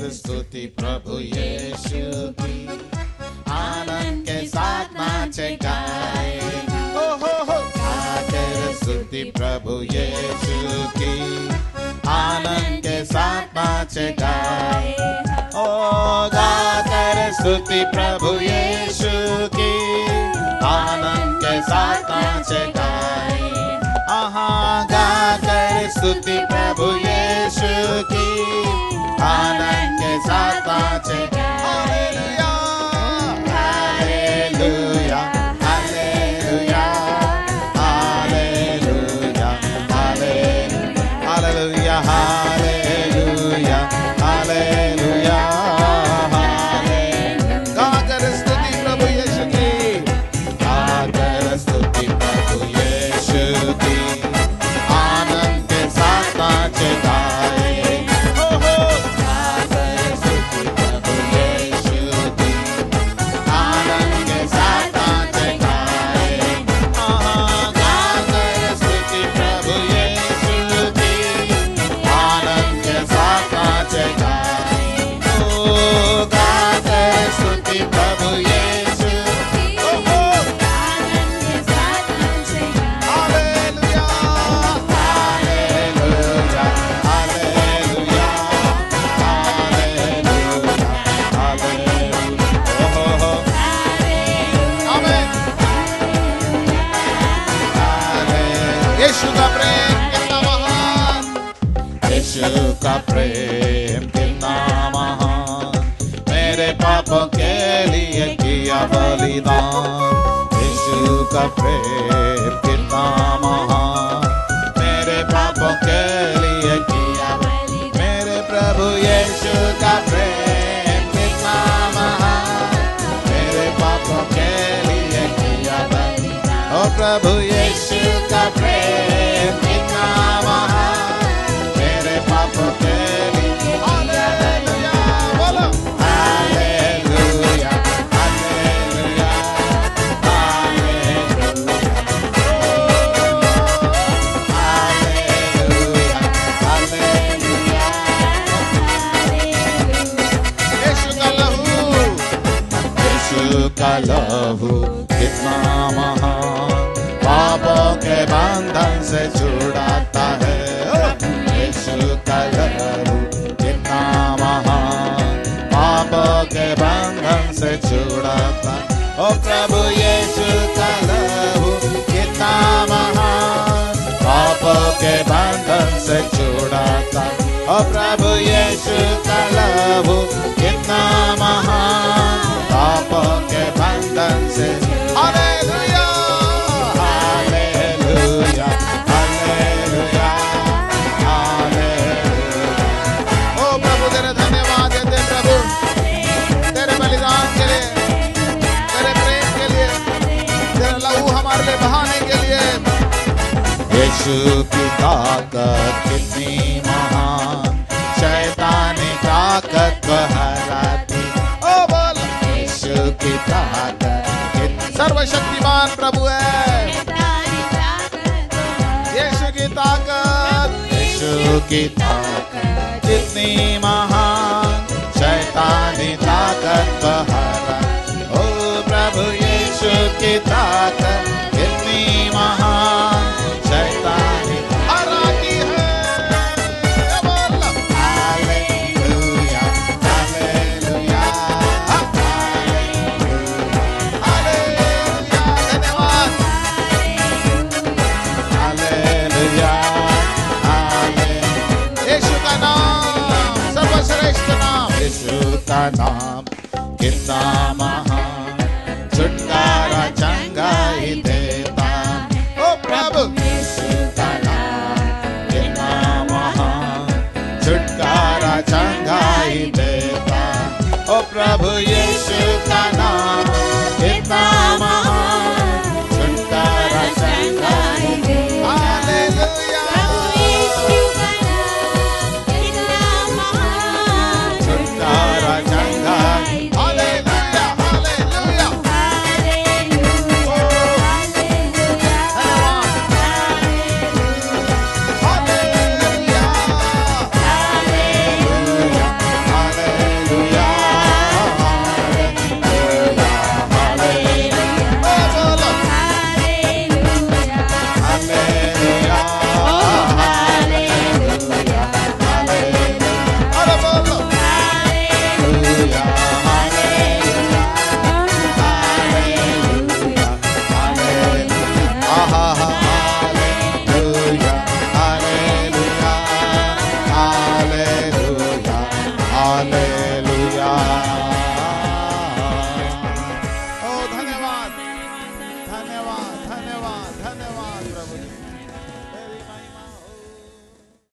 गाकर स्तुति प्रभु यीशु की, आनंद के साथ नाचे गाए। हो गाकर स्तुति प्रभु यीशु की, आनंद के साथ नाचे गाए। ओ गाकर स्तुति प्रभु यीशु की, आनंद के साथ नाचे गाए। गाकर स्तुति प्रभु यीशु की, आनंद के साथ नाचे। Hallelujah hallelujah hallelujah hallelujah hallelujah hallelujah hallelujah hallelujah. गाकर स्तुति प्रभु यीशु की, गाकर स्तुति प्रभु यीशु की, आनंद के साथ नाचे गाए। गाकर स्तुति प्रभु यीशु की, आनंद के साथ नाचे गाए। गाकर स्तुति प्रभु यीशु की, आनंद के साथ नाचे गाए। गाकर स्तुति प्रभु यीशु की, आनंद के साथ नाचे गाए। Hallelujah hallelujah hallelujah hallelujah hallelujah. ओहो आमीन। यीशु का प्रेम कितना महान, यीशु का प्रेम कितना महान, मेरे पापों के लिए किया बलिदान। यीशु का प्रेम कितना महान, मेरे पापों के लिए किया बलिदान। मेरे प्रभु यीशु का प्रेम कितना महान, मेरे पापों के लिए किया बलिदान। ओ प्रभु यीशु का प्रेम कितना महान, मेरे पापों के लिए। हालेलुया बोलो। Hallelujah hallelujah hallelujah hallelujah. Yeshu का लहू, यीशु का लहू कितना महान, पापों के बंधन से छुड़ाता है। यीशु का लहू कितना महान, पापों के बंधन से छुड़ाता। ओ प्रभु यीशु का लहू कितना महान, पापों के बंधन से छुड़ाता। ओ प्रभु यीशु का लहू कितना महान, पापों के बंधन से। Hallelujah hallelujah hallelujah hallelujah. ओ प्रभु तेरे धन्यवाद देते हैं प्रभु, तेरे बलिदान के लिए, तेरे प्रेम के लिए, तेरा लहू हमारे लिए बहाने के लिए। यीशु की ताकत कितनी महान, शैतानी ताकत को हराती। ओ बोल। यीशु की ताकत सर्वशक्तिमान प्रभु है। यीशु की ताकत, यीशु की ताकत कितनी महान, शैतानी ताकत को हरा। ओ प्रभु यीशु की ताकत कितनी महान, शैतानी हराती है। Hallelujah hallelujah hallelujah. धन्यवाद। Hallelujah hallelujah. यीशु का नाम सर्वश्रेष्ठ नाम, यीशु का नाम कितना महान, छुटकारा चंगाई देता। ओ प्रभु यीशु का नाम कितना महान, छुटकारा चंगाई देता। ओ प्रभु यीशु का नाम कितना महान, छुटकारा चंगाई देता। हालेलुया। छुटकारा चंगाई। Hallelujah hallelujah. Hallelujah hallelujah hallelujah.